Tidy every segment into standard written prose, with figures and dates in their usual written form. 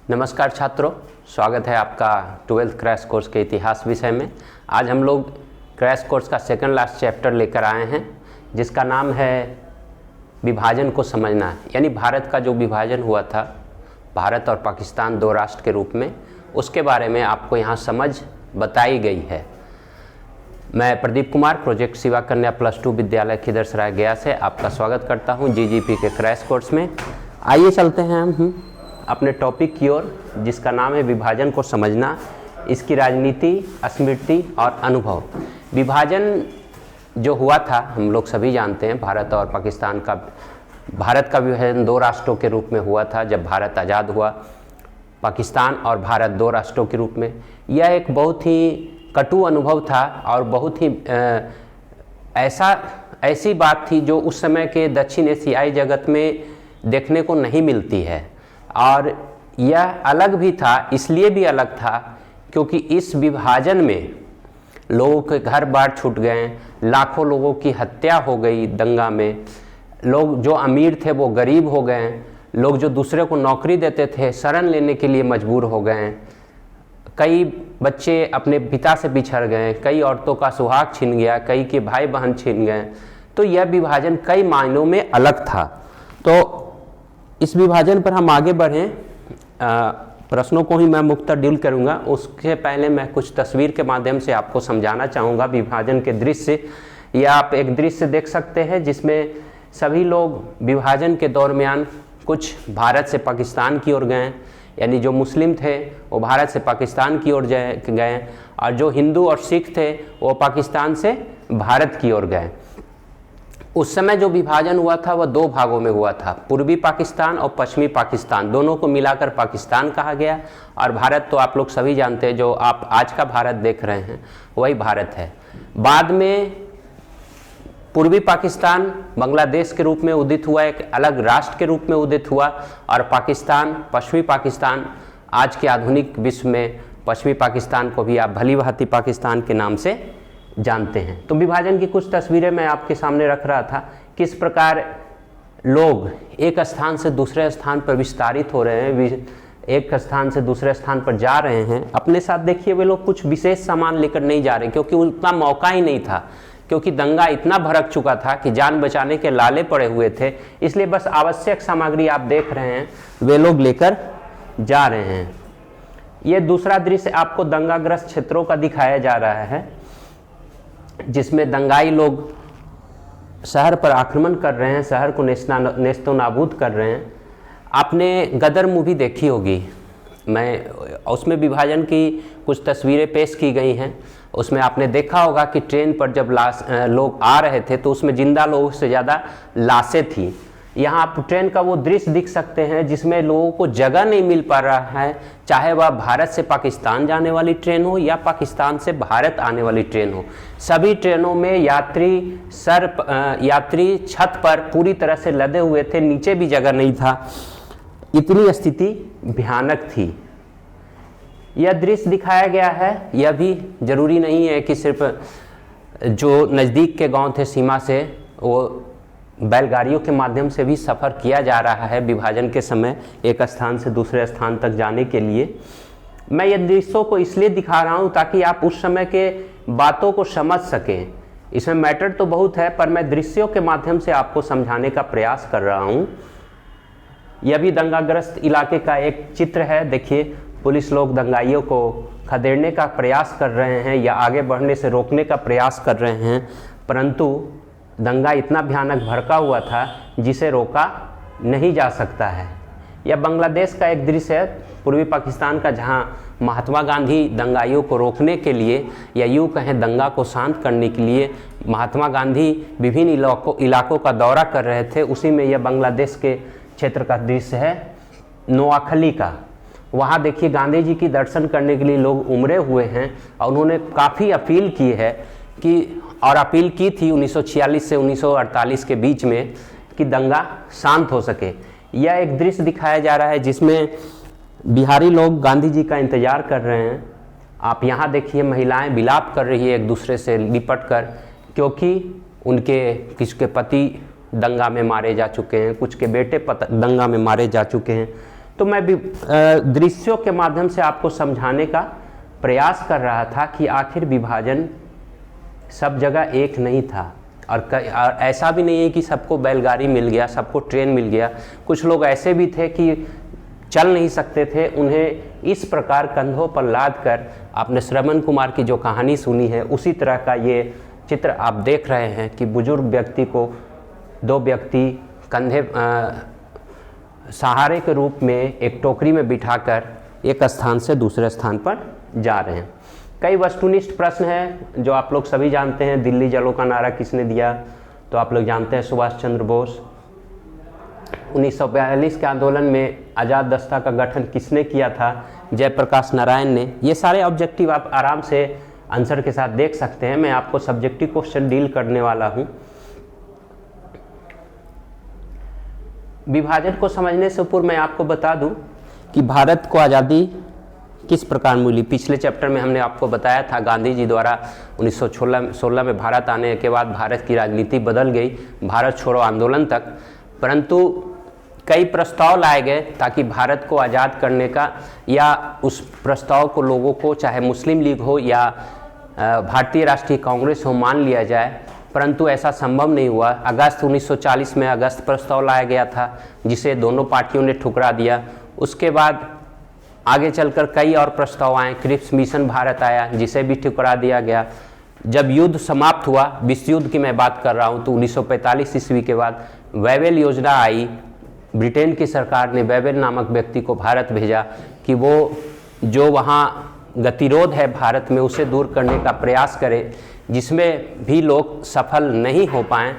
नमस्कार छात्रों, स्वागत है आपका 12th क्रैश कोर्स के इतिहास विषय में। आज हम लोग क्रैश कोर्स का सेकंड लास्ट चैप्टर लेकर आए हैं, जिसका नाम है विभाजन को समझना। यानी भारत का जो विभाजन हुआ था, भारत और पाकिस्तान दो राष्ट्र के रूप में, उसके बारे में आपको यहाँ समझ बताई गई है। मैं प्रदीप कुमार, प्रोजेक्ट शिवा कन्या +2 विद्यालय खिदरसराय गया से आपका स्वागत करता हूँ जीजीपी के क्रैश कोर्स में। आइए चलते हैं हम अपने टॉपिक की ओर, जिसका नाम है विभाजन को समझना, इसकी राजनीति, स्मृति और अनुभव। विभाजन जो हुआ था हम लोग सभी जानते हैं, भारत और पाकिस्तान का। भारत का विभाजन दो राष्ट्रों के रूप में हुआ था जब भारत आज़ाद हुआ। पाकिस्तान और भारत दो राष्ट्रों के रूप में। यह एक बहुत ही कटु अनुभव था और बहुत ही ऐसी बात थी जो उस समय के दक्षिण एशियाई जगत में देखने को नहीं मिलती है। और यह अलग भी था, इसलिए भी अलग था क्योंकि इस विभाजन में लोगों के घर बार छूट गए, लाखों लोगों की हत्या हो गई दंगा में। लोग जो अमीर थे वो गरीब हो गए, लोग जो दूसरे को नौकरी देते थे शरण लेने के लिए मजबूर हो गए। कई बच्चे अपने पिता से बिछड़ गए, कई औरतों का सुहाग छिन गया, कई के भाई बहन छिन गए। तो यह विभाजन कई मायनों में अलग था। तो इस विभाजन पर हम आगे बढ़ें। प्रश्नों को ही मैं मुख्यतः डील करूंगा। उसके पहले मैं कुछ तस्वीर के माध्यम से आपको समझाना चाहूँगा विभाजन के दृश्य। या आप एक दृश्य देख सकते हैं जिसमें सभी लोग विभाजन के दरमियान कुछ भारत से पाकिस्तान की ओर गए, यानी जो मुस्लिम थे वो भारत से पाकिस्तान की ओर गए, और जो हिंदू और सिख थे वो पाकिस्तान से भारत की ओर गए। उस समय जो विभाजन हुआ था वह दो भागों में हुआ था, पूर्वी पाकिस्तान और पश्चिमी पाकिस्तान, दोनों को मिलाकर पाकिस्तान कहा गया। और भारत तो आप लोग सभी जानते हैं, जो आप आज का भारत देख रहे हैं वही भारत है। बाद में पूर्वी पाकिस्तान बांग्लादेश के रूप में उदित हुआ, एक अलग राष्ट्र के रूप में उदित हुआ। और पाकिस्तान, पश्चिमी पाकिस्तान, आज के आधुनिक विश्व में पश्चिमी पाकिस्तान को भी आप भली भांति पाकिस्तान के नाम से जानते हैं। तो विभाजन की कुछ तस्वीरें मैं आपके सामने रख रहा था, किस प्रकार लोग एक स्थान से दूसरे स्थान पर विस्तारित हो रहे हैं, एक स्थान से दूसरे स्थान पर जा रहे हैं। अपने साथ देखिए, वे लोग कुछ विशेष सामान लेकर नहीं जा रहे, क्योंकि उतना मौका ही नहीं था, क्योंकि दंगा इतना भड़क चुका था कि जान बचाने के लाले पड़े हुए थे। इसलिए बस आवश्यक सामग्री आप देख रहे हैं वे लोग लेकर जा रहे हैं। ये दूसरा दृश्य आपको दंगाग्रस्त क्षेत्रों का दिखाया जा रहा है, जिसमें दंगाई लोग शहर पर आक्रमण कर रहे हैं, शहर को नेस्तो नाबूद कर रहे हैं। आपने गदर मूवी देखी होगी, उसमें विभाजन की कुछ तस्वीरें पेश की गई हैं। उसमें आपने देखा होगा कि ट्रेन पर जब लोग आ रहे थे तो उसमें जिंदा लोगों से ज़्यादा लाशें थी। यहाँ आप ट्रेन का वो दृश्य दिख सकते हैं जिसमें लोगों को जगह नहीं मिल पा रहा है, चाहे वह भारत से पाकिस्तान जाने वाली ट्रेन हो या पाकिस्तान से भारत आने वाली ट्रेन हो। सभी ट्रेनों में यात्री छत पर पूरी तरह से लदे हुए थे, नीचे भी जगह नहीं था। इतनी स्थिति भयानक थी। यह दृश्य दिखाया गया है। यह भी जरूरी नहीं है कि सिर्फ जो नज़दीक के गांव थे सीमा से, वो बैलगाड़ियों के माध्यम से भी सफ़र किया जा रहा है विभाजन के समय, एक स्थान से दूसरे स्थान तक जाने के लिए। मैं ये दृश्यों को इसलिए दिखा रहा हूँ ताकि आप उस समय के बातों को समझ सकें। इसमें मैटर तो बहुत है, पर मैं दृश्यों के माध्यम से आपको समझाने का प्रयास कर रहा हूँ। यह भी दंगाग्रस्त इलाके का एक चित्र है। देखिए, पुलिस लोग दंगाइयों को खदेड़ने का प्रयास कर रहे हैं या आगे बढ़ने से रोकने का प्रयास कर रहे हैं, परंतु दंगा इतना भयानक भड़का हुआ था जिसे रोका नहीं जा सकता है। यह बांग्लादेश का एक दृश्य है, पूर्वी पाकिस्तान का, जहां महात्मा गांधी दंगाइयों को रोकने के लिए या यूँ कहें दंगा को शांत करने के लिए महात्मा गांधी विभिन्न इलाकों का दौरा कर रहे थे। उसी में यह बांग्लादेश के क्षेत्र का दृश्य है, नोआखली का। वहाँ देखिए, गांधी जी की दर्शन करने के लिए लोग उमड़े हुए हैं और उन्होंने काफ़ी अपील की है अपील की थी 1946 से 1948 के बीच में कि दंगा शांत हो सके। यह एक दृश्य दिखाया जा रहा है जिसमें बिहारी लोग गांधी जी का इंतजार कर रहे हैं। आप यहाँ देखिए, महिलाएं विलाप कर रही है एक दूसरे से लिपट कर, क्योंकि किसी के पति दंगा में मारे जा चुके हैं, कुछ के बेटे दंगा में मारे जा चुके हैं। तो मैं भी दृश्यों के माध्यम से आपको समझाने का प्रयास कर रहा था कि आखिर विभाजन सब जगह एक नहीं था, और ऐसा भी नहीं है कि सबको बैलगाड़ी मिल गया, सबको ट्रेन मिल गया। कुछ लोग ऐसे भी थे कि चल नहीं सकते थे, उन्हें इस प्रकार कंधों पर लाद कर, आपने श्रवण कुमार की जो कहानी सुनी है उसी तरह का ये चित्र आप देख रहे हैं कि बुजुर्ग व्यक्ति को दो व्यक्ति कंधे सहारे के रूप में एक टोकरी में बिठाकर एक स्थान से दूसरे स्थान पर जा रहे हैं। कई वस्तुनिष्ठ प्रश्न हैं जो आप लोग सभी जानते हैं। दिल्ली जलो का नारा किसने दिया? तो आप लोग जानते हैं सुभाष चंद्र बोस। 1942 के आंदोलन में आज़ाद दस्ता का गठन किसने किया था? जयप्रकाश नारायण ने। ये सारे ऑब्जेक्टिव आप आराम से आंसर के साथ देख सकते हैं। मैं आपको सब्जेक्टिव क्वेश्चन डील करने वाला हूं। विभाजन को समझने से पूर्व मैं आपको बता दूं कि भारत को आज़ादी किस प्रकार मिली। पिछले चैप्टर में हमने आपको बताया था गांधी जी द्वारा 1916 में भारत आने के बाद भारत की राजनीति बदल गई, भारत छोड़ो आंदोलन तक। परंतु कई प्रस्ताव लाए गए ताकि भारत को आज़ाद करने का, या उस प्रस्ताव को लोगों को, चाहे मुस्लिम लीग हो या भारतीय राष्ट्रीय कांग्रेस हो, मान लिया जाए। परंतु ऐसा संभव नहीं हुआ। अगस्त 1940 में अगस्त प्रस्ताव लाया गया था जिसे दोनों पार्टियों ने ठुकरा दिया। उसके बाद आगे चलकर कई और प्रस्ताव आए। क्रिप्स मिशन भारत आया जिसे भी ठुकरा दिया गया। जब युद्ध समाप्त हुआ, विश्व युद्ध की मैं बात कर रहा हूँ, तो 1945 ईस्वी के बाद वेवेल योजना आई। ब्रिटेन की सरकार ने वेवेल नामक व्यक्ति को भारत भेजा कि वो जो वहाँ गतिरोध है भारत में उसे दूर करने का प्रयास करे, जिसमें भी लोग सफल नहीं हो पाए।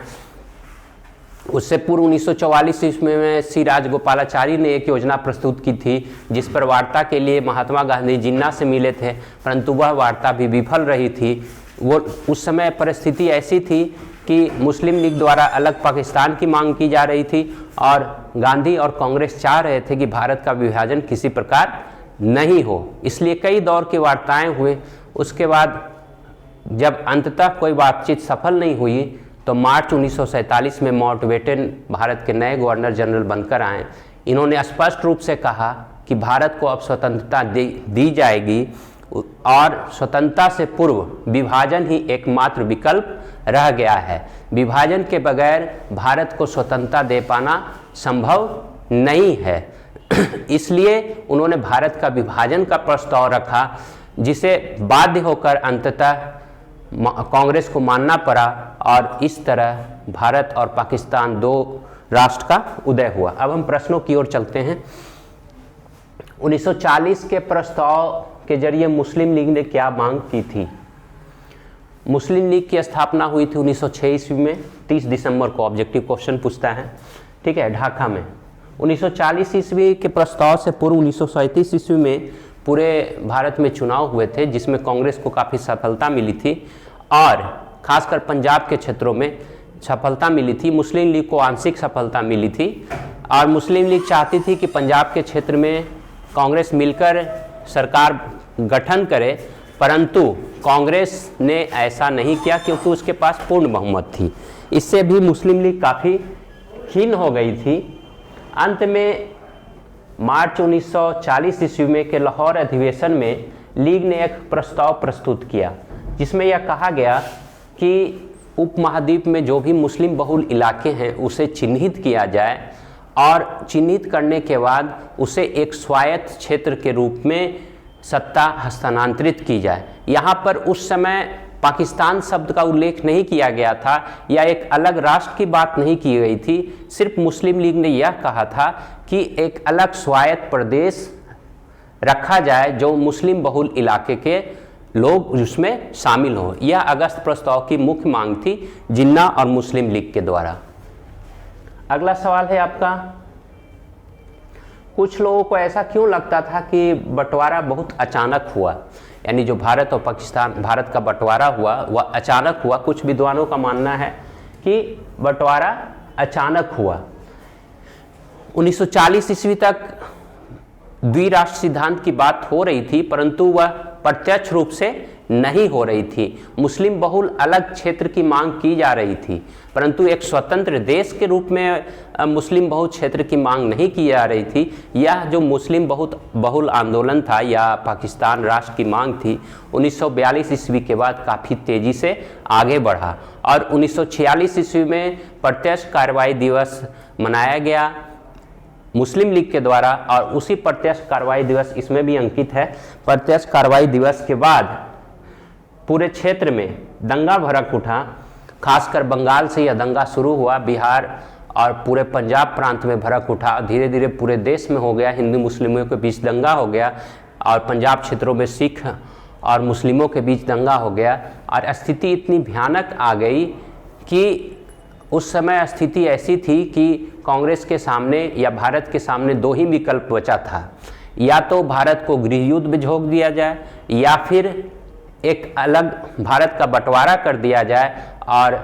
उससे पूर्व 1944 ईस्वी में श्री राजगोपालाचारी ने एक योजना प्रस्तुत की थी जिस पर वार्ता के लिए महात्मा गांधी जिन्ना से मिले थे, परंतु वह वार्ता भी विफल रही थी। वो उस समय परिस्थिति ऐसी थी कि मुस्लिम लीग द्वारा अलग पाकिस्तान की मांग की जा रही थी और गांधी और कांग्रेस चाह रहे थे कि भारत का विभाजन किसी प्रकार नहीं हो। इसलिए कई दौर की वार्ताएं हुए। उसके बाद जब अंततः कोई बातचीत सफल नहीं हुई तो मार्च 1947 में माउंटबेटन भारत के नए गवर्नर जनरल बनकर आए। इन्होंने स्पष्ट रूप से कहा कि भारत को अब स्वतंत्रता दी जाएगी और स्वतंत्रता से पूर्व विभाजन ही एकमात्र विकल्प रह गया है। विभाजन के बगैर भारत को स्वतंत्रता दे पाना संभव नहीं है। इसलिए उन्होंने भारत का विभाजन का प्रस्ताव रखा, जिसे बाध्य होकर अंततः कांग्रेस को मानना पड़ा और इस तरह भारत और पाकिस्तान दो राष्ट्र का उदय हुआ। अब हम प्रश्नों की ओर चलते हैं। 1940 के प्रस्ताव के जरिए मुस्लिम लीग ने क्या मांग की थी? मुस्लिम लीग की स्थापना हुई थी 1906 ईस्वी में, 30 दिसंबर को। ऑब्जेक्टिव क्वेश्चन पूछता है, ठीक है, ढाका में। 1940 ईस्वी के प्रस्ताव से पूर्व 1937 ईस्वी में पूरे भारत में चुनाव हुए थे जिसमें कांग्रेस को काफ़ी सफलता मिली थी और खासकर पंजाब के क्षेत्रों में सफलता मिली थी। मुस्लिम लीग को आंशिक सफलता मिली थी और मुस्लिम लीग चाहती थी कि पंजाब के क्षेत्र में कांग्रेस मिलकर सरकार गठन करे, परंतु कांग्रेस ने ऐसा नहीं किया क्योंकि उसके पास पूर्ण बहुमत थी। इससे भी मुस्लिम लीग काफ़ी खिन्न हो गई थी। अंत में मार्च 1940 ईस्वी में के लाहौर अधिवेशन में लीग ने एक प्रस्ताव प्रस्तुत किया जिसमें यह कहा गया कि उपमहाद्वीप में जो भी मुस्लिम बहुल इलाके हैं उसे चिन्हित किया जाए और चिन्हित करने के बाद उसे एक स्वायत्त क्षेत्र के रूप में सत्ता हस्तांतरित की जाए। यहाँ पर उस समय पाकिस्तान शब्द का उल्लेख नहीं किया गया था या एक अलग राष्ट्र की बात नहीं की गई थी। सिर्फ मुस्लिम लीग ने यह कहा था कि एक अलग स्वायत्त प्रदेश रखा जाए जो मुस्लिम बहुल इलाके के लोग उसमें शामिल हों। यह अगस्त प्रस्ताव की मुख्य मांग थी जिन्ना और मुस्लिम लीग के द्वारा। अगला सवाल है आपका, कुछ लोगों को ऐसा क्यों लगता था कि बंटवारा बहुत अचानक हुआ, यानी जो भारत और पाकिस्तान, भारत का बंटवारा हुआ वह अचानक हुआ। कुछ विद्वानों का मानना है कि बंटवारा अचानक हुआ। 1940 ईस्वी तक द्विराष्ट्र सिद्धांत की बात हो रही थी, परंतु वह प्रत्यक्ष रूप से नहीं हो रही थी। मुस्लिम बहुल अलग क्षेत्र की मांग की जा रही थी, परंतु एक स्वतंत्र देश के रूप में मुस्लिम बहुल क्षेत्र की मांग नहीं की जा रही थी। यह जो मुस्लिम बहुल आंदोलन था या पाकिस्तान राष्ट्र की मांग थी, 1942 ईस्वी के बाद काफ़ी तेज़ी से आगे बढ़ा और 1946 ईस्वी में प्रत्यक्ष कार्रवाई दिवस मनाया गया मुस्लिम लीग के द्वारा, और उसी प्रत्यक्ष कार्रवाई दिवस इसमें भी अंकित है। प्रत्यक्ष कार्रवाई दिवस के बाद पूरे क्षेत्र में दंगा भड़क उठा, खासकर बंगाल से यह दंगा शुरू हुआ, बिहार और पूरे पंजाब प्रांत में भड़क उठा, धीरे धीरे पूरे देश में हो गया, हिंदू मुस्लिमों के बीच दंगा हो गया और पंजाब क्षेत्रों में सिख और मुस्लिमों के बीच दंगा हो गया और स्थिति इतनी भयानक आ गई कि उस समय स्थिति ऐसी थी कि कांग्रेस के सामने या भारत के सामने दो ही विकल्प बचा था, या तो भारत को गृह युद्ध में झोंक दिया जाए या फिर एक अलग भारत का बंटवारा कर दिया जाए और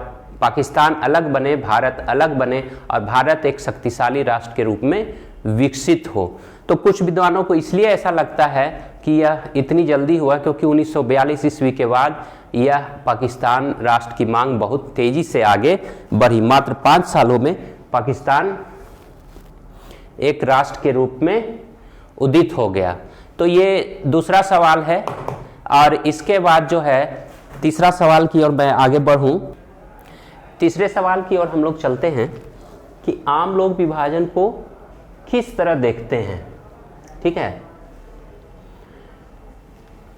पाकिस्तान अलग बने, भारत अलग बने और भारत एक शक्तिशाली राष्ट्र के रूप में विकसित हो। तो कुछ विद्वानों को इसलिए ऐसा लगता है कि यह इतनी जल्दी हुआ क्योंकि 1942 ईस्वी के बाद यह पाकिस्तान राष्ट्र की मांग बहुत तेजी से आगे बढ़ी। मात्र 5 सालों में पाकिस्तान एक राष्ट्र के रूप में उदित हो गया। तो ये दूसरा सवाल है और इसके बाद जो है तीसरा सवाल की ओर मैं आगे बढ़ूं। तीसरे सवाल की ओर हम लोग चलते हैं कि आम लोग विभाजन को किस तरह देखते हैं। ठीक है,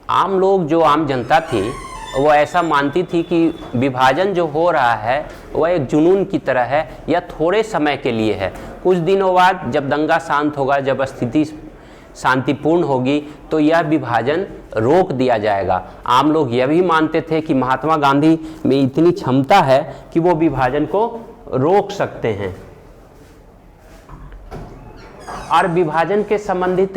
आम लोग जो आम जनता थी वो ऐसा मानती थी कि विभाजन जो हो रहा है वह एक जुनून की तरह है या थोड़े समय के लिए है। कुछ दिनों बाद जब दंगा शांत होगा, जब स्थिति शांतिपूर्ण होगी तो यह विभाजन रोक दिया जाएगा। आम लोग यह भी मानते थे कि महात्मा गांधी में इतनी क्षमता है कि वो विभाजन को रोक सकते हैं। और विभाजन के संबंधित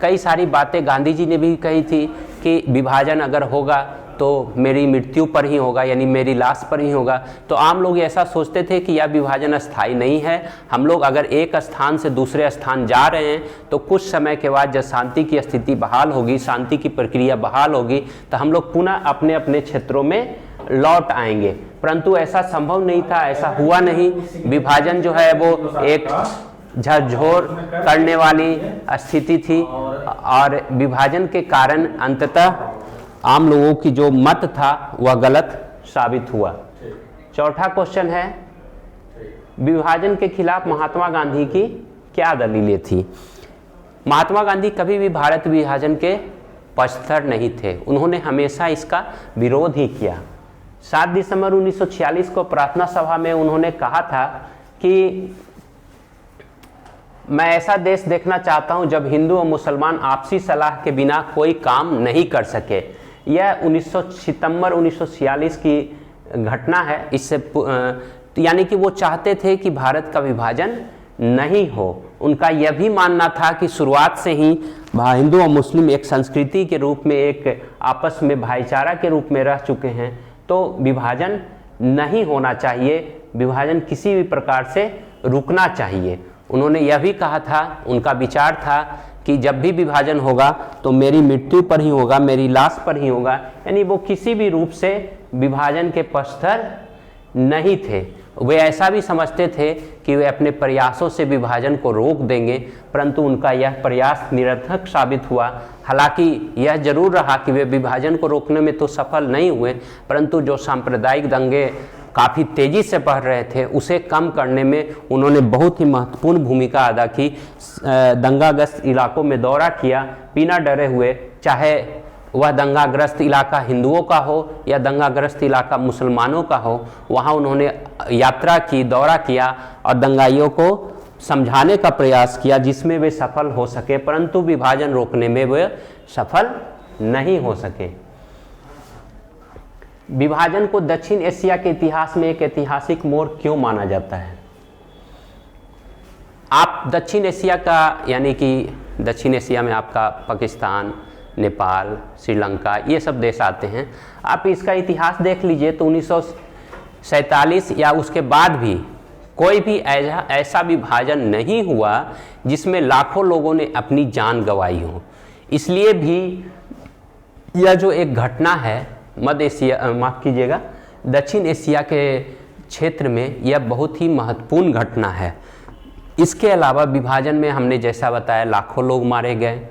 कई सारी बातें गांधी जी ने भी कही थी कि विभाजन अगर होगा तो मेरी मृत्यु पर ही होगा, यानी मेरी लाश पर ही होगा। तो आम लोग ऐसा सोचते थे कि यह विभाजन अस्थायी नहीं है। हम लोग अगर एक स्थान से दूसरे स्थान जा रहे हैं तो कुछ समय के बाद जब शांति की स्थिति बहाल होगी, शांति की प्रक्रिया बहाल होगी, तो हम लोग पुनः अपने अपने क्षेत्रों में लौट आएंगे। परंतु ऐसा संभव नहीं था, ऐसा हुआ नहीं। विभाजन जो है वो एक झकझोर करने वाली स्थिति थी और विभाजन के कारण अंततः आम लोगों की जो मत था वह गलत साबित हुआ। चौथा क्वेश्चन है, विभाजन के खिलाफ महात्मा गांधी की क्या दलीलें थी। महात्मा गांधी कभी भी भारत विभाजन के पक्षधर नहीं थे, उन्होंने हमेशा इसका विरोध ही किया। 7 दिसंबर 1946 को प्रार्थना सभा में उन्होंने कहा था कि मैं ऐसा देश देखना चाहता हूं जब हिंदू और मुसलमान आपसी सलाह के बिना कोई काम नहीं कर सके। यह 19 सितंबर 1946 की घटना है। इससे यानी कि वो चाहते थे कि भारत का विभाजन नहीं हो। उनका यह भी मानना था कि शुरुआत से ही हिंदू और मुस्लिम एक संस्कृति के रूप में, एक आपस में भाईचारा के रूप में रह चुके हैं, तो विभाजन नहीं होना चाहिए, विभाजन किसी भी प्रकार से रुकना चाहिए। उन्होंने यह भी कहा था, उनका विचार था कि जब भी विभाजन होगा तो मेरी मृत्यु पर ही होगा, मेरी लाश पर ही होगा। यानी वो किसी भी रूप से विभाजन के पक्षधर नहीं थे। वे ऐसा भी समझते थे कि वे अपने प्रयासों से विभाजन को रोक देंगे, परंतु उनका यह प्रयास निरर्थक साबित हुआ। हालांकि यह जरूर रहा कि वे विभाजन को रोकने में तो सफल नहीं हुए, परंतु जो सांप्रदायिक दंगे काफ़ी तेज़ी से बढ़ रहे थे उसे कम करने में उन्होंने बहुत ही महत्वपूर्ण भूमिका अदा की। दंगाग्रस्त इलाकों में दौरा किया बिना डरे हुए, चाहे वह दंगाग्रस्त इलाका हिंदुओं का हो या दंगाग्रस्त इलाका मुसलमानों का हो। वहाँ उन्होंने यात्रा की, दौरा किया और दंगाइयों को समझाने का प्रयास किया, जिसमें वे सफल हो सके, परंतु विभाजन रोकने में वे सफल नहीं हो सके। विभाजन को दक्षिण एशिया के इतिहास में एक ऐतिहासिक मोड़ क्यों माना जाता है। आप दक्षिण एशिया का, यानी कि दक्षिण एशिया में आपका पाकिस्तान, नेपाल, श्रीलंका, ये सब देश आते हैं। आप इसका इतिहास देख लीजिए तो 1947 या उसके बाद भी कोई भी ऐसा विभाजन नहीं हुआ जिसमें लाखों लोगों ने अपनी जान गंवाई हो। इसलिए भी यह जो एक घटना है मध्य एशिया, माफ़ कीजिएगा, दक्षिण एशिया के क्षेत्र में, यह बहुत ही महत्वपूर्ण घटना है। इसके अलावा विभाजन में हमने जैसा बताया लाखों लोग मारे गए।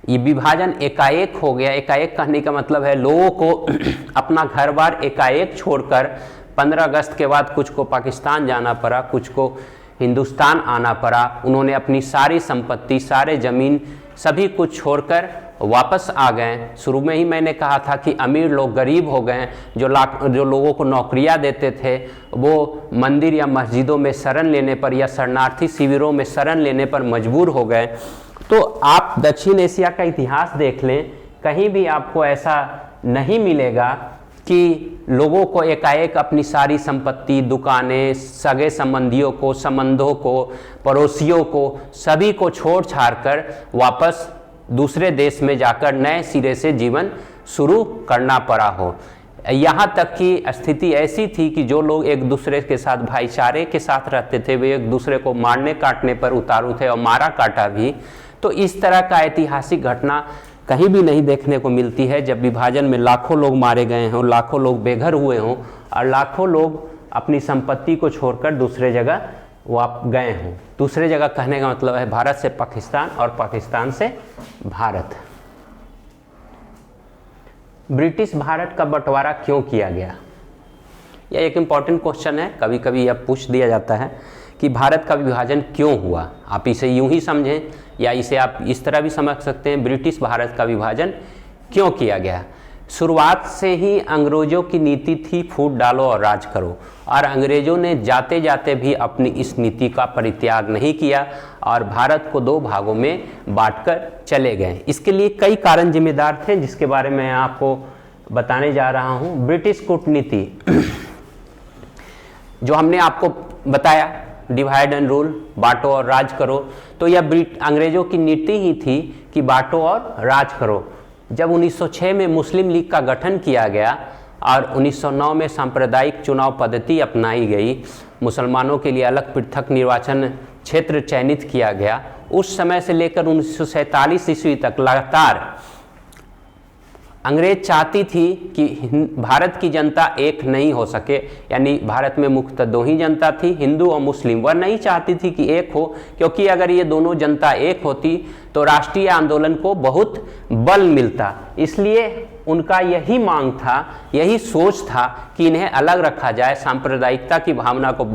ये विभाजन एकाएक हो गया। एकाएक कहने का मतलब है लोगों को अपना घर बार एकाएक छोड़कर 15 अगस्त के बाद कुछ को पाकिस्तान जाना पड़ा, कुछ को हिंदुस्तान आना पड़ा। उन्होंने अपनी सारी संपत्ति, सारे ज़मीन, सभी कुछ छोड़कर वापस आ गए। शुरू में ही मैंने कहा था कि अमीर लोग गरीब हो गए। जो लोगों को नौकरियां देते थे वो मंदिर या मस्जिदों में शरण लेने पर या शरणार्थी शिविरों में शरण लेने पर मजबूर हो गए। तो आप दक्षिण एशिया का इतिहास देख लें, कहीं भी आपको ऐसा नहीं मिलेगा कि लोगों को एकाएक अपनी सारी संपत्ति, दुकानें, सगे संबंधों को, पड़ोसियों को, सभी को छोड़ छाड़ कर वापस दूसरे देश में जाकर नए सिरे से जीवन शुरू करना पड़ा हो। यहाँ तक कि स्थिति ऐसी थी कि जो लोग एक दूसरे के साथ भाईचारे के साथ रहते थे वे एक दूसरे को मारने काटने पर उतारू थे और मारा काटा भी। तो इस तरह का ऐतिहासिक घटना कहीं भी नहीं देखने को मिलती है, जब विभाजन में लाखों लोग मारे गए हों, लाखों लोग बेघर हुए हों और लाखों लोग अपनी संपत्ति को छोड़कर दूसरे जगह गए हों। दूसरे जगह कहने का मतलब है भारत से पाकिस्तान और पाकिस्तान से भारत। ब्रिटिश भारत का बंटवारा क्यों किया गया? यह एक इम्पॉर्टेंट क्वेश्चन है। कभी कभी यह पूछ दिया जाता है कि भारत का विभाजन क्यों हुआ। आप इसे यूं ही समझें या इसे आप इस तरह भी समझ सकते हैं, ब्रिटिश भारत का विभाजन क्यों किया गया। शुरुआत से ही अंग्रेजों की नीति थी फूट डालो और राज करो, और अंग्रेजों ने जाते जाते भी अपनी इस नीति का परित्याग नहीं किया और भारत को 2 भागों में बांटकर चले गए। इसके लिए कई कारण जिम्मेदार थे जिसके बारे में आपको बताने जा रहा हूं। ब्रिटिश कूटनीति जो हमने आपको बताया, डिवाइड एंड रूल, बांटो और राज करो, तो यह अंग्रेजों की नीति ही थी कि बांटो और राज करो। जब 1906 में मुस्लिम लीग का गठन किया गया और 1909 में सांप्रदायिक चुनाव पद्धति अपनाई गई, मुसलमानों के लिए अलग पृथक निर्वाचन क्षेत्र चयनित किया गया, उस समय से लेकर 1947 ईस्वी तक लगातार अंग्रेज चाहती थी कि भारत की जनता एक नहीं हो सके, यानी भारत में मुख्यतः 2 ही जनता थी, हिंदू और मुस्लिम। वह नहीं चाहती थी कि एक हो, क्योंकि अगर ये दोनों जनता एक होती तो राष्ट्रीय आंदोलन को बहुत बल मिलता। इसलिए उनका यही मांग था, यही सोच था कि इन्हें अलग रखा जाए, सांप्रदायिकता की भावना को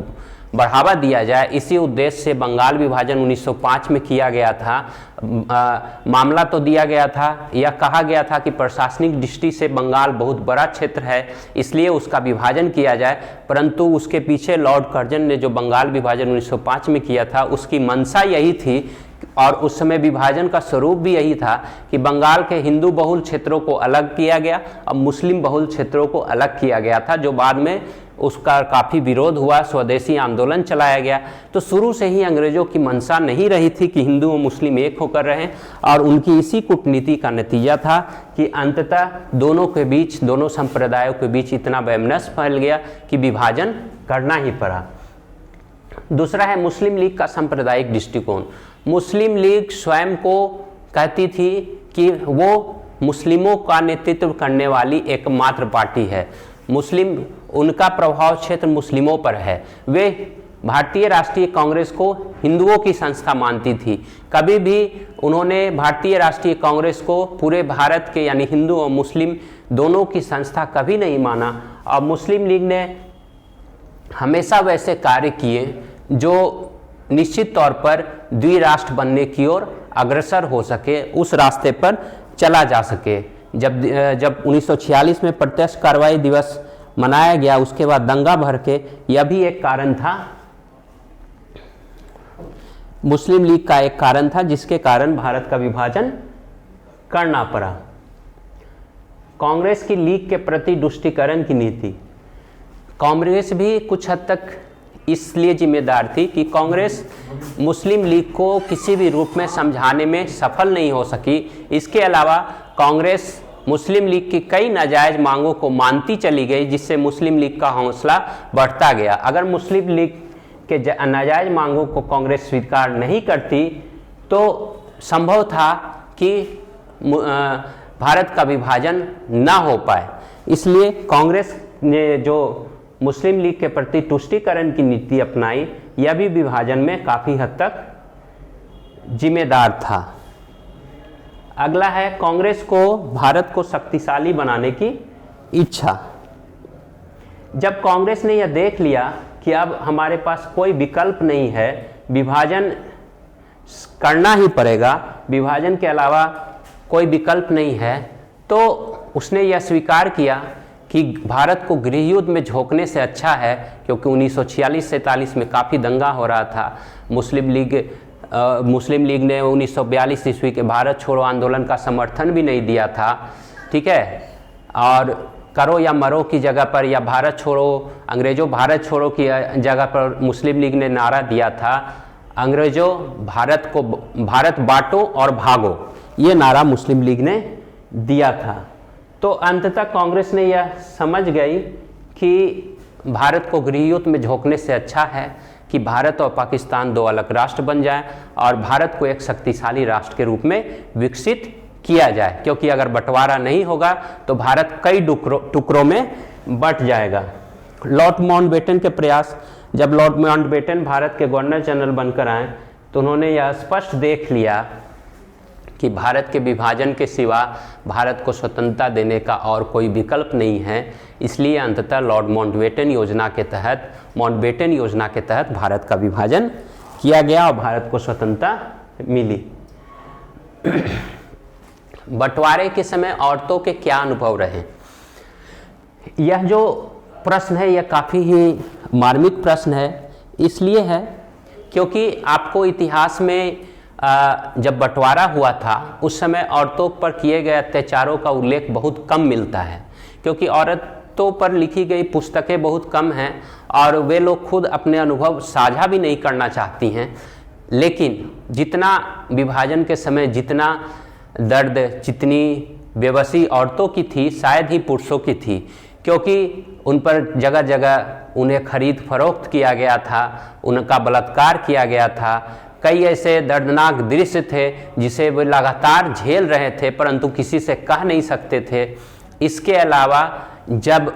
बढ़ावा दिया जाए। इसी उद्देश्य से बंगाल विभाजन 1905 में किया गया था। मामला तो दिया गया था, यह कहा गया था कि प्रशासनिक दृष्टि से बंगाल बहुत बड़ा क्षेत्र है, इसलिए उसका विभाजन किया जाए। परंतु उसके पीछे लॉर्ड कर्जन ने जो बंगाल विभाजन 1905 में किया था, उसकी मंशा यही थी और उस समय विभाजन का स्वरूप भी यही था कि बंगाल के हिंदू बहुल क्षेत्रों को अलग किया गया और मुस्लिम बहुल क्षेत्रों को अलग किया गया था, जो बाद में उसका काफ़ी विरोध हुआ, स्वदेशी आंदोलन चलाया गया। तो शुरू से ही अंग्रेजों की मंशा नहीं रही थी कि हिंदू और मुस्लिम एक होकर रहें, और उनकी इसी कूटनीति का नतीजा था कि अंततः दोनों के बीच, दोनों संप्रदायों के बीच इतना वैमनस्य फैल गया कि विभाजन करना ही पड़ा। दूसरा है मुस्लिम लीग का सांप्रदायिक दृष्टिकोण। मुस्लिम लीग स्वयं को कहती थी कि वो मुस्लिमों का नेतृत्व करने वाली एकमात्र पार्टी है। मुस्लिम, उनका प्रभाव क्षेत्र मुस्लिमों पर है। वे भारतीय राष्ट्रीय कांग्रेस को हिंदुओं की संस्था मानती थी। कभी भी उन्होंने भारतीय राष्ट्रीय कांग्रेस को पूरे भारत के, यानी हिंदू और मुस्लिम दोनों की संस्था कभी नहीं माना। और मुस्लिम लीग ने हमेशा वैसे कार्य किए जो निश्चित तौर पर द्विराष्ट्र बनने की ओर अग्रसर हो सके, उस रास्ते पर चला जा सके। जब 1946 में प्रत्यक्ष कार्रवाई दिवस मनाया गया, उसके बाद दंगा भर के, यह भी एक कारण था, मुस्लिम लीग का एक कारण था जिसके कारण भारत का विभाजन करना पड़ा। कांग्रेस की लीग के प्रति तुष्टीकरण की नीति। कांग्रेस भी कुछ हद तक इसलिए जिम्मेदार थी कि कांग्रेस मुस्लिम लीग को किसी भी रूप में समझाने में सफल नहीं हो सकी। इसके अलावा कांग्रेस मुस्लिम लीग की कई नाजायज मांगों को मानती चली गई, जिससे मुस्लिम लीग का हौसला बढ़ता गया। अगर मुस्लिम लीग के नाजायज मांगों को कांग्रेस स्वीकार नहीं करती तो संभव था कि भारत का विभाजन ना हो पाए। इसलिए कांग्रेस ने जो मुस्लिम लीग के प्रति तुष्टीकरण की नीति अपनाई, यह भी विभाजन में काफ़ी हद तक जिम्मेदार था। अगला है कांग्रेस को भारत को शक्तिशाली बनाने की इच्छा। जब कांग्रेस ने यह देख लिया कि अब हमारे पास कोई विकल्प नहीं है, विभाजन करना ही पड़ेगा, विभाजन के अलावा कोई विकल्प नहीं है, तो उसने यह स्वीकार किया कि भारत को गृह युद्ध में झोंकने से अच्छा है, क्योंकि 1946-47 में काफ़ी दंगा हो रहा था। मुस्लिम लीग ने 1942 ईस्वी के भारत छोड़ो आंदोलन का समर्थन भी नहीं दिया था, ठीक है। और करो या मरो की जगह पर, या भारत छोड़ो, अंग्रेज़ों भारत छोड़ो की जगह पर मुस्लिम लीग ने नारा दिया था, अंग्रेज़ों भारत बांटो और भागो, ये नारा मुस्लिम लीग ने दिया था। तो अंततः कांग्रेस ने यह समझ गई कि भारत को गृह युद्ध में झोंकने से अच्छा है कि भारत और पाकिस्तान दो अलग राष्ट्र बन जाएं और भारत को एक शक्तिशाली राष्ट्र के रूप में विकसित किया जाए, क्योंकि अगर बंटवारा नहीं होगा तो भारत कई टुकड़ों में बंट जाएगा। लॉर्ड माउंटबेटन के प्रयास, जब लॉर्ड माउंटबेटन भारत के गवर्नर जनरल बनकर आए तो उन्होंने यह स्पष्ट देख लिया कि भारत के विभाजन के सिवा भारत को स्वतंत्रता देने का और कोई विकल्प नहीं है। इसलिए अंततः लॉर्ड माउंटबेटन योजना के तहत भारत का विभाजन किया गया और भारत को स्वतंत्रता मिली। बंटवारे के समय औरतों के क्या अनुभव रहे, यह जो प्रश्न है यह काफ़ी ही मार्मिक प्रश्न है। इसलिए है क्योंकि आपको इतिहास में जब बंटवारा हुआ था उस समय औरतों पर किए गए अत्याचारों का उल्लेख बहुत कम मिलता है, क्योंकि औरतों पर लिखी गई पुस्तकें बहुत कम हैं और वे लोग खुद अपने अनुभव साझा भी नहीं करना चाहती हैं। लेकिन जितना विभाजन के समय जितना दर्द, जितनी बेबसी औरतों की थी, शायद ही पुरुषों की थी, क्योंकि उन पर जगह जगह उन्हें खरीद फरोख्त किया गया था, उनका बलात्कार किया गया था। कई ऐसे दर्दनाक दृश्य थे जिसे वे लगातार झेल रहे थे परंतु किसी से कह नहीं सकते थे। इसके अलावा जब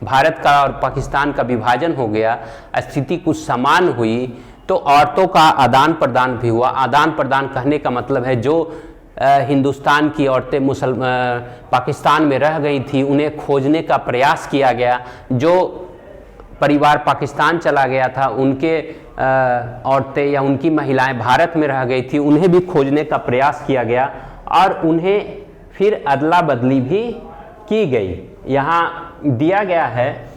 भारत का और पाकिस्तान का विभाजन हो गया, स्थिति कुछ समान हुई, तो औरतों का आदान प्रदान भी हुआ। आदान प्रदान कहने का मतलब है जो हिंदुस्तान की औरतें पाकिस्तान में रह गई थी उन्हें खोजने का प्रयास किया गया। जो परिवार पाकिस्तान चला गया था उनके औरतें या उनकी महिलाएं भारत में रह गई थी, उन्हें भी खोजने का प्रयास किया गया और उन्हें फिर अदला बदली भी की गई। यहाँ दिया गया है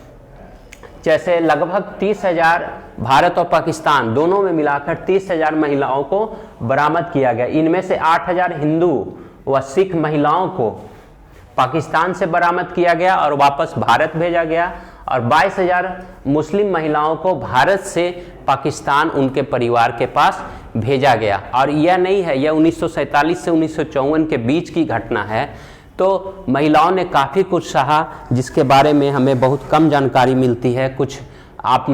जैसे लगभग 30,000 भारत और पाकिस्तान दोनों में मिलाकर 30,000 महिलाओं को बरामद किया गया। इनमें से 8,000 हिंदू व सिख महिलाओं को पाकिस्तान से बरामद किया गया और वापस भारत भेजा गया और 22,000 मुस्लिम महिलाओं को भारत से पाकिस्तान उनके परिवार के पास भेजा गया। और यह नहीं है, यह 1947 से 1954 के बीच की घटना है। तो महिलाओं ने काफ़ी कुछ सहा जिसके बारे में हमें बहुत कम जानकारी मिलती है। कुछ आप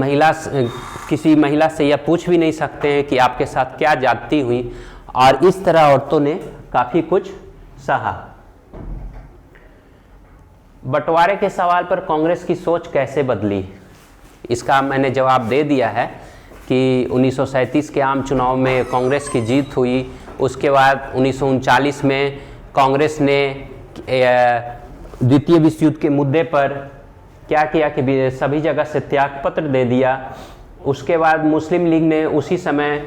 किसी महिला से यह पूछ भी नहीं सकते हैं कि आपके साथ क्या ज्यादती हुई, और इस तरह औरतों ने काफ़ी कुछ सहा। बंटवारे के सवाल पर कांग्रेस की सोच कैसे बदली, इसका मैंने जवाब दे दिया है कि 1937 के आम चुनाव में कांग्रेस की जीत हुई। उसके बाद 1939 में कांग्रेस ने द्वितीय विश्व युद्ध के मुद्दे पर क्या किया कि सभी जगह से त्यागपत्र दे दिया। उसके बाद मुस्लिम लीग ने उसी समय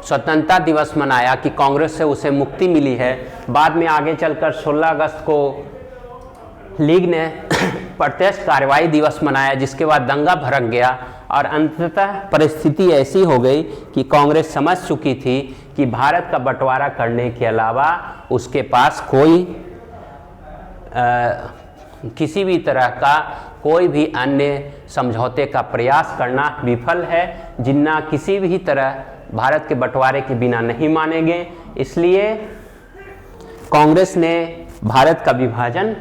स्वतंत्रता दिवस मनाया कि कांग्रेस से उसे मुक्ति मिली है। बाद में आगे चलकर 16 अगस्त को लीग ने प्रत्यक्ष कार्रवाई दिवस मनाया, जिसके बाद दंगा भड़क गया और अंततः परिस्थिति ऐसी हो गई कि कांग्रेस समझ चुकी थी कि भारत का बंटवारा करने के अलावा उसके पास कोई किसी भी तरह का कोई भी अन्य समझौते का प्रयास करना विफल है। जिन्ना किसी भी तरह भारत के बंटवारे के बिना नहीं मानेंगे। इसलिए कांग्रेस ने भारत का विभाजन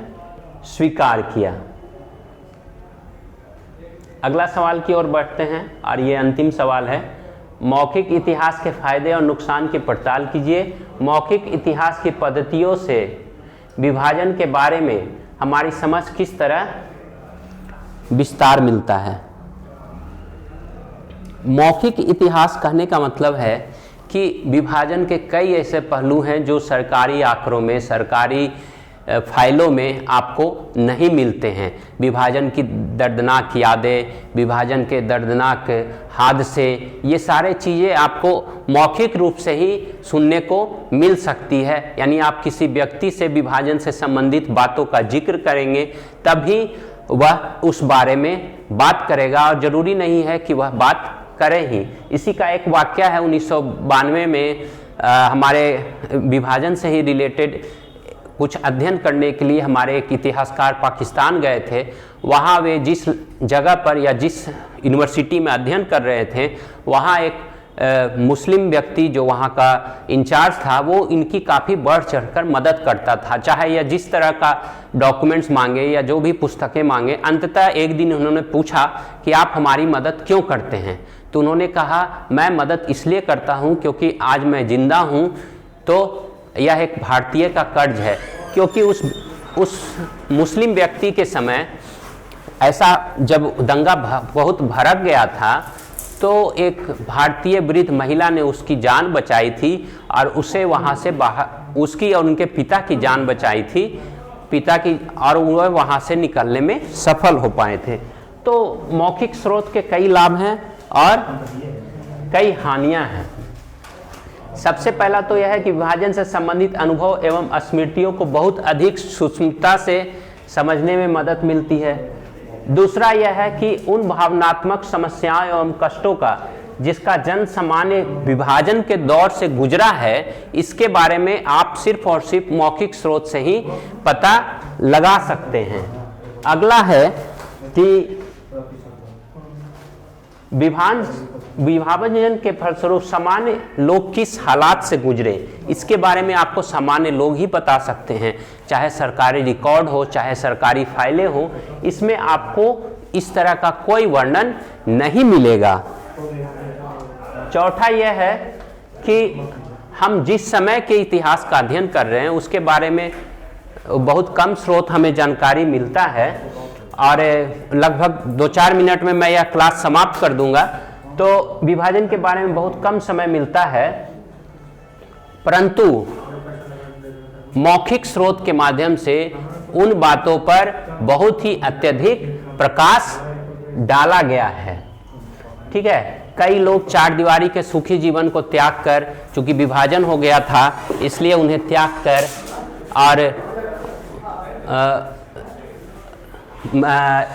स्वीकार किया। अगला सवाल की ओर बढ़ते हैं और ये अंतिम सवाल है। मौखिक इतिहास के फायदे और नुकसान की पड़ताल कीजिए। मौखिक इतिहास की पद्धतियों से विभाजन के बारे में हमारी समझ किस तरह विस्तार मिलता है। मौखिक इतिहास कहने का मतलब है कि विभाजन के कई ऐसे पहलू हैं जो सरकारी आंकड़ों में, सरकारी फाइलों में आपको नहीं मिलते हैं। विभाजन की दर्दनाक यादें, विभाजन के दर्दनाक हादसे, ये सारे चीज़ें आपको मौखिक रूप से ही सुनने को मिल सकती है। यानी आप किसी व्यक्ति से विभाजन से संबंधित बातों का जिक्र करेंगे तभी वह उस बारे में बात करेगा, और ज़रूरी नहीं है कि वह बात करे ही। इसी का एक वाक्य है 1992 में हमारे विभाजन से ही रिलेटेड कुछ अध्ययन करने के लिए हमारे एक इतिहासकार पाकिस्तान गए थे। वहाँ वे जिस जगह पर या जिस यूनिवर्सिटी में अध्ययन कर रहे थे, वहाँ एक मुस्लिम व्यक्ति जो वहाँ का इंचार्ज था, वो इनकी काफ़ी बढ़ चढ़कर मदद करता था। चाहे यह जिस तरह का डॉक्यूमेंट्स मांगे या जो भी पुस्तकें मांगे, अंततः एक दिन उन्होंने पूछा कि आप हमारी मदद क्यों करते हैं। तो उन्होंने कहा, मैं मदद इसलिए करता हूँ क्योंकि आज मैं जिंदा हूँ, तो यह एक भारतीय का कर्ज है। क्योंकि उस मुस्लिम व्यक्ति के समय ऐसा जब दंगा बहुत भड़क गया था, तो एक भारतीय वृद्ध महिला ने उसकी जान बचाई थी और उसे वहाँ से बाहर, उसकी और उनके पिता की जान बचाई थी, पिता की, और वह वहाँ से निकलने में सफल हो पाए थे। तो मौखिक स्रोत के कई लाभ हैं और कई हानियां हैं। सबसे पहला तो यह है कि विभाजन से संबंधित अनुभव एवं स्मृतियों को बहुत अधिक सूक्ष्मता से समझने में मदद मिलती है। दूसरा यह है कि उन भावनात्मक समस्याओं एवं कष्टों का जिसका जन सामान्य विभाजन के दौर से गुजरा है, इसके बारे में आप सिर्फ और सिर्फ मौखिक स्रोत से ही पता लगा सकते हैं। अगला है कि विभाजन के फलस्वरूप सामान्य लोग किस हालात से गुजरे, इसके बारे में आपको सामान्य लोग ही बता सकते हैं। चाहे सरकारी रिकॉर्ड हो, चाहे सरकारी फाइलें हो, इसमें आपको इस तरह का कोई वर्णन नहीं मिलेगा। चौथा यह है कि हम जिस समय के इतिहास का अध्ययन कर रहे हैं उसके बारे में बहुत कम स्रोत हमें जानकारी मिलता है, और लगभग 2-4 मिनट में मैं यह क्लास समाप्त कर दूंगा। तो विभाजन के बारे में बहुत कम समय मिलता है, परंतु मौखिक स्रोत के माध्यम से उन बातों पर बहुत ही अत्यधिक प्रकाश डाला गया है। ठीक है, कई लोग चार दीवारी के सुखी जीवन को त्याग कर, चूंकि विभाजन हो गया था इसलिए उन्हें त्याग कर और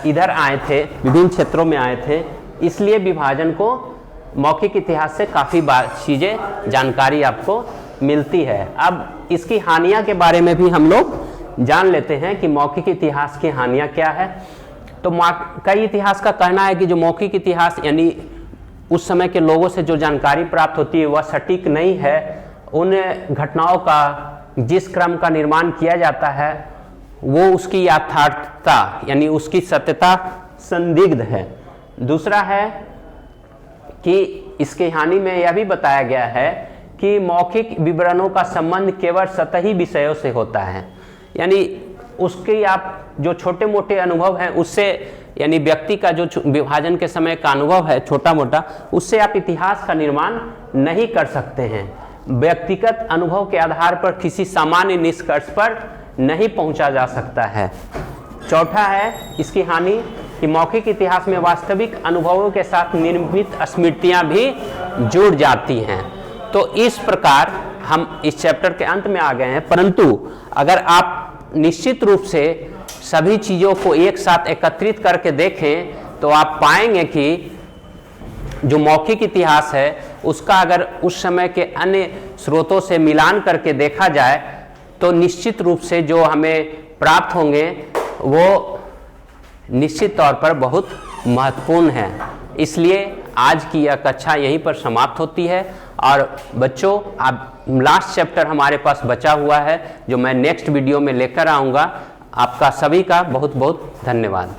इधर आए थे, विभिन्न क्षेत्रों में आए थे, इसलिए विभाजन को मौखिक इतिहास से काफ़ी चीज़ें जानकारी आपको मिलती है। अब इसकी हानियां के बारे में भी हम लोग जान लेते हैं कि मौखिक इतिहास की हानियां क्या है। तो कई इतिहास का कहना है कि जो मौखिक इतिहास यानी उस समय के लोगों से जो जानकारी प्राप्त होती है वह सटीक नहीं है। उन घटनाओं का जिस क्रम का निर्माण किया जाता है वो उसकी यथार्थता यानी उसकी सत्यता संदिग्ध है। दूसरा है कि इसकी हानि में यह भी बताया गया है कि मौखिक विवरणों का संबंध केवल सतही विषयों से होता है, यानी उसके आप जो छोटे मोटे अनुभव हैं उससे, यानी व्यक्ति का जो विभाजन के समय का अनुभव है छोटा मोटा, उससे आप इतिहास का निर्माण नहीं कर सकते हैं। व्यक्तिगत अनुभव के आधार पर किसी सामान्य निष्कर्ष पर नहीं पहुंचा जा सकता है। चौथा है इसकी हानि कि मौखिक इतिहास में वास्तविक अनुभवों के साथ निर्मित स्मृतियां भी जुड़ जाती हैं। तो इस प्रकार हम इस चैप्टर के अंत में आ गए हैं, परंतु अगर आप निश्चित रूप से सभी चीज़ों को एक साथ एकत्रित करके देखें तो आप पाएंगे कि जो मौखिक इतिहास है उसका अगर उस समय के अन्य स्रोतों से मिलान करके देखा जाए तो निश्चित रूप से जो हमें प्राप्त होंगे वो निश्चित तौर पर बहुत महत्वपूर्ण है। इसलिए आज की यह कक्षा यहीं पर समाप्त होती है। और बच्चों, अब लास्ट चैप्टर हमारे पास बचा हुआ है जो मैं नेक्स्ट वीडियो में लेकर आऊँगा। आपका सभी का बहुत बहुत धन्यवाद।